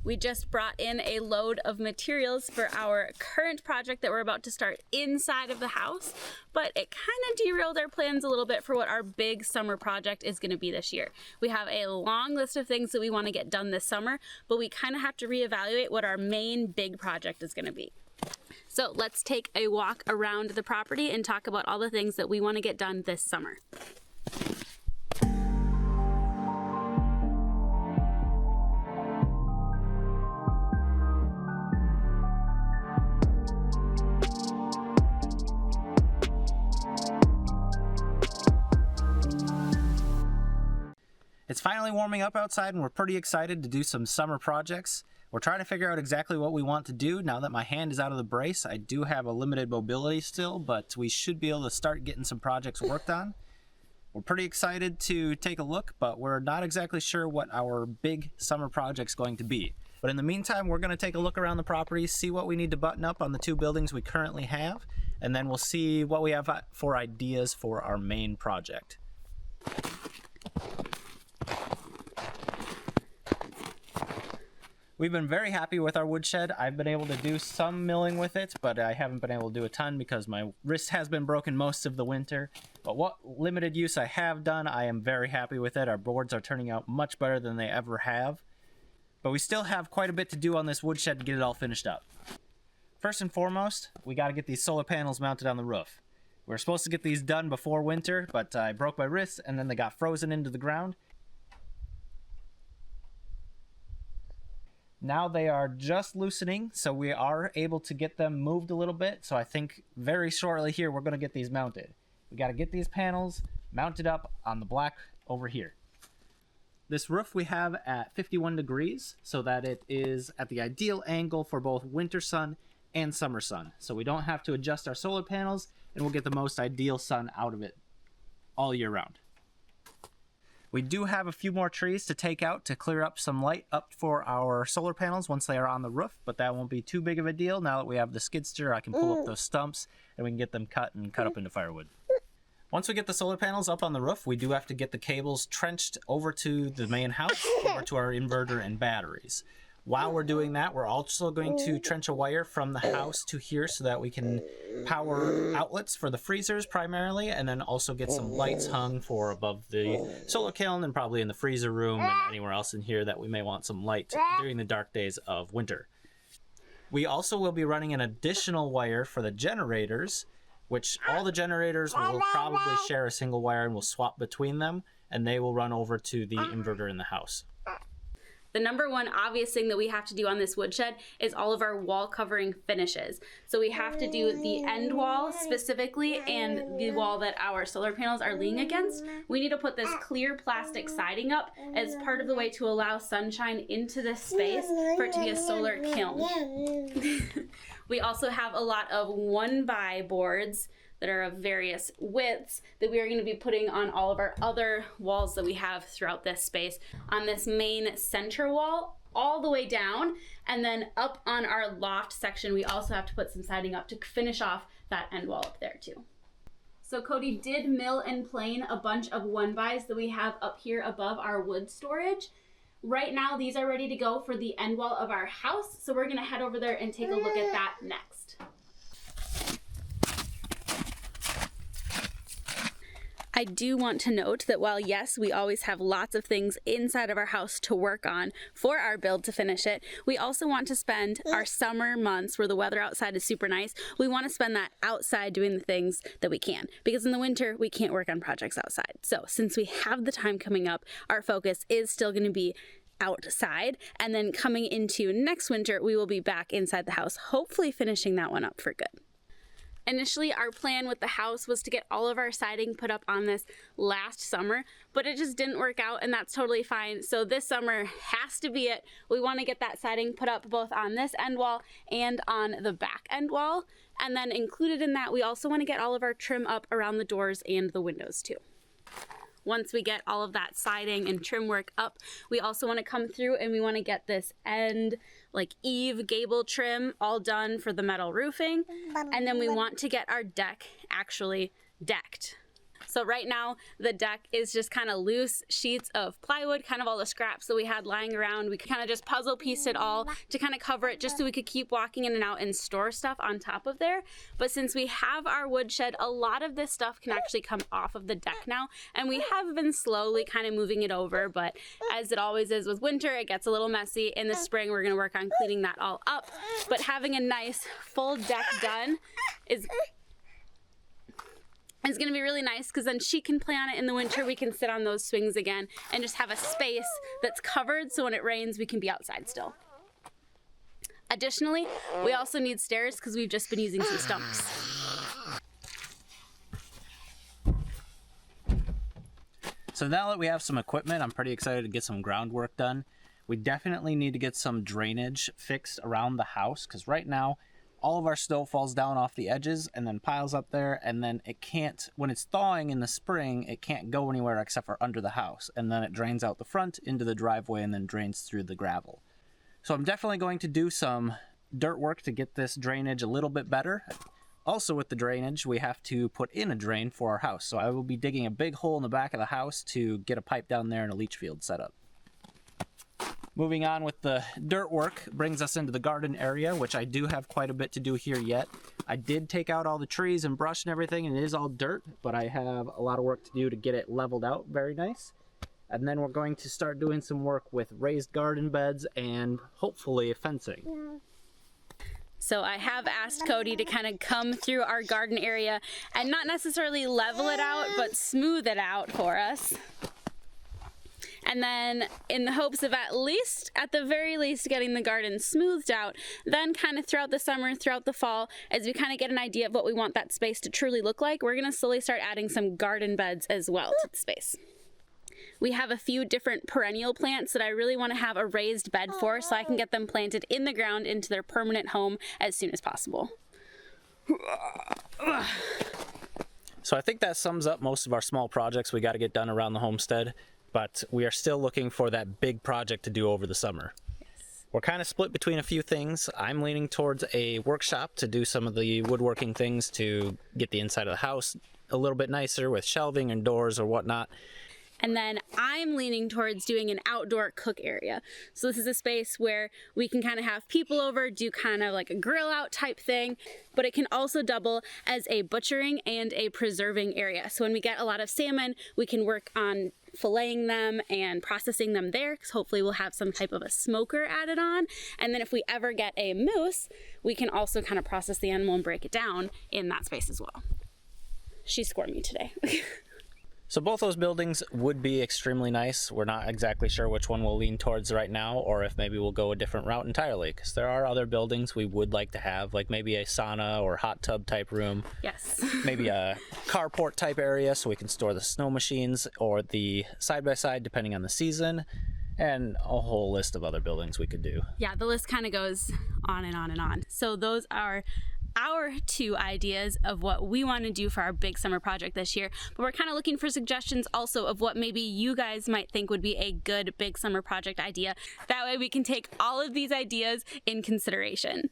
We just brought in a load of materials for our current project that we're about to start inside of the house, but it kind of derailed our plans a little bit for what our big summer project is going to be this year. We have a long list of things that we want to get done this summer, but we kind of have to reevaluate what our main big project is going to be. So let's take a walk around the property and talk about all the things that we want to get done this summer. It's finally warming up outside and we're pretty excited to do some summer projects. We're trying to figure out exactly what we want to do. Now that my hand is out of the brace, I do have a limited mobility still, but we should be able to start getting some projects worked on. We're pretty excited to take a look, but we're not exactly sure what our big summer project's going to be. But in the meantime, we're going to take a look around the property, see what we need to button up on the 2 buildings we currently have, and then we'll see what we have for ideas for our main project. We've been very happy with our woodshed. I've been able to do some milling with it, but I haven't been able to do a ton because my wrist has been broken most of the winter. But what limited use I have done, I am very happy with it. Our boards are turning out much better than they ever have. But we still have quite a bit to do on this woodshed to get it all finished up. First and foremost, we got to get these solar panels mounted on the roof. We were supposed to get these done before winter, but I broke my wrist and then they got frozen into the ground. Now they are just loosening, so we are able to get them moved a little bit. So I think very shortly here, we're going to get these mounted. We got to get these panels mounted up on the black over here. This roof we have at 51 degrees so that it is at the ideal angle for both winter sun and summer sun. So we don't have to adjust our solar panels and we'll get the most ideal sun out of it all year round. We do have a few more trees to take out to clear up some light up for our solar panels once they are on the roof, but that won't be too big of a deal. Now that we have the skid steer, I can pull up those stumps and we can get them cut up into firewood. Once we get the solar panels up on the roof, we do have to get the cables trenched over to the main house, over to our inverter and batteries. While we're doing that, we're also going to trench a wire from the house to here so that we can power outlets for the freezers primarily, and then also get some lights hung for above the solar kiln and probably in the freezer room and anywhere else in here that we may want some light during the dark days of winter. We also will be running an additional wire for the generators, which all the generators will probably share a single wire and we'll swap between them, and they will run over to the inverter in the house. The number one obvious thing that we have to do on this woodshed is all of our wall covering finishes. So we have to do the end wall specifically and the wall that our solar panels are leaning against. We need to put this clear plastic siding up as part of the way to allow sunshine into this space for it to be a solar kiln. We also have a lot of 1x boards that are of various widths that we are going to be putting on all of our other walls that we have throughout this space. On this main center wall, all the way down, and then up on our loft section, we also have to put some siding up to finish off that end wall up there too. So Cody did mill and plane a bunch of 1x's that we have up here above our wood storage. Right now, these are ready to go for the end wall of our house, so we're gonna head over there and take a look at that next. I do want to note that while yes, we always have lots of things inside of our house to work on for our build to finish it, we also want to spend our summer months where the weather outside is super nice. We want to spend that outside doing the things that we can, because in the winter we can't work on projects outside. So since we have the time coming up, our focus is still going to be outside, and then coming into next winter we will be back inside the house, hopefully finishing that one up for good. Initially, our plan with the house was to get all of our siding put up on this last summer, but it just didn't work out, and that's totally fine. So this summer has to be it. We want to get that siding put up both on this end wall and on the back end wall. And then included in that, we also want to get all of our trim up around the doors and the windows too. Once we get all of that siding and trim work up, we also want to come through and we want to get this end like eave gable trim all done for the metal roofing. And then we want to get our deck actually decked. So right now the deck is just kind of loose sheets of plywood, kind of all the scraps that we had lying around. We kind of just puzzle pieced it all to kind of cover it just so we could keep walking in and out and store stuff on top of there. But since we have our woodshed, a lot of this stuff can actually come off of the deck now, and we have been slowly kind of moving it over, but as it always is with winter, it gets a little messy. In the spring, we're going to work on cleaning that all up, but having a nice full deck done is going to be really nice, because then she can play on it in the winter. We can sit on those swings again and just have a space that's covered, so when it rains we can be outside still. Additionally, we also need stairs because we've just been using some stumps. So now that we have some equipment, I'm pretty excited to get some groundwork done. We definitely need to get some drainage fixed around the house, because right now all of our snow falls down off the edges and then piles up there, and then it can't, when it's thawing in the spring, it can't go anywhere except for under the house, and then it drains out the front into the driveway and then drains through the gravel. So I'm definitely going to do some dirt work to get this drainage a little bit better. Also with the drainage, we have to put in a drain for our house. So I will be digging a big hole in the back of the house to get a pipe down there and a leach field set up. Moving on with the dirt work brings us into the garden area, which I do have quite a bit to do here yet. I did take out all the trees and brush and everything, and it is all dirt, but I have a lot of work to do to get it leveled out very nice. And then we're going to start doing some work with raised garden beds and hopefully fencing. So I have asked Cody to kind of come through our garden area and not necessarily level it out, but smooth it out for us. And then in the hopes of at the very least, getting the garden smoothed out, then kind of throughout the summer, throughout the fall, as we kind of get an idea of what we want that space to truly look like, we're going to slowly start adding some garden beds as well to the space. We have a few different perennial plants that I really want to have a raised bed for, so I can get them planted in the ground into their permanent home as soon as possible. So I think that sums up most of our small projects we got to get done around the homestead, but we are still looking for that big project to do over the summer. Yes. We're kind of split between a few things. I'm leaning towards a workshop to do some of the woodworking things to get the inside of the house a little bit nicer with shelving and doors or whatnot. And then I'm leaning towards doing an outdoor cook area. So this is a space where we can kind of have people over, do kind of like a grill out type thing, but it can also double as a butchering and a preserving area. So when we get a lot of salmon, we can work on filleting them and processing them there, because hopefully we'll have some type of a smoker added on. And then if we ever get a moose, we can also kind of process the animal and break it down in that space as well. She scored me today. So both those buildings would be extremely nice. We're not exactly sure which one we'll lean towards right now, or if maybe we'll go a different route entirely, because there are other buildings we would like to have, like maybe a sauna or hot tub type room. Yes. Maybe a carport type area so we can store the snow machines, or the side-by-side depending on the season, and a whole list of other buildings we could do. Yeah, the list kind of goes on and on and on. So those are our two ideas of what we want to do for our big summer project this year, but we're kind of looking for suggestions also of what maybe you guys might think would be a good big summer project idea. That way we can take all of these ideas in consideration.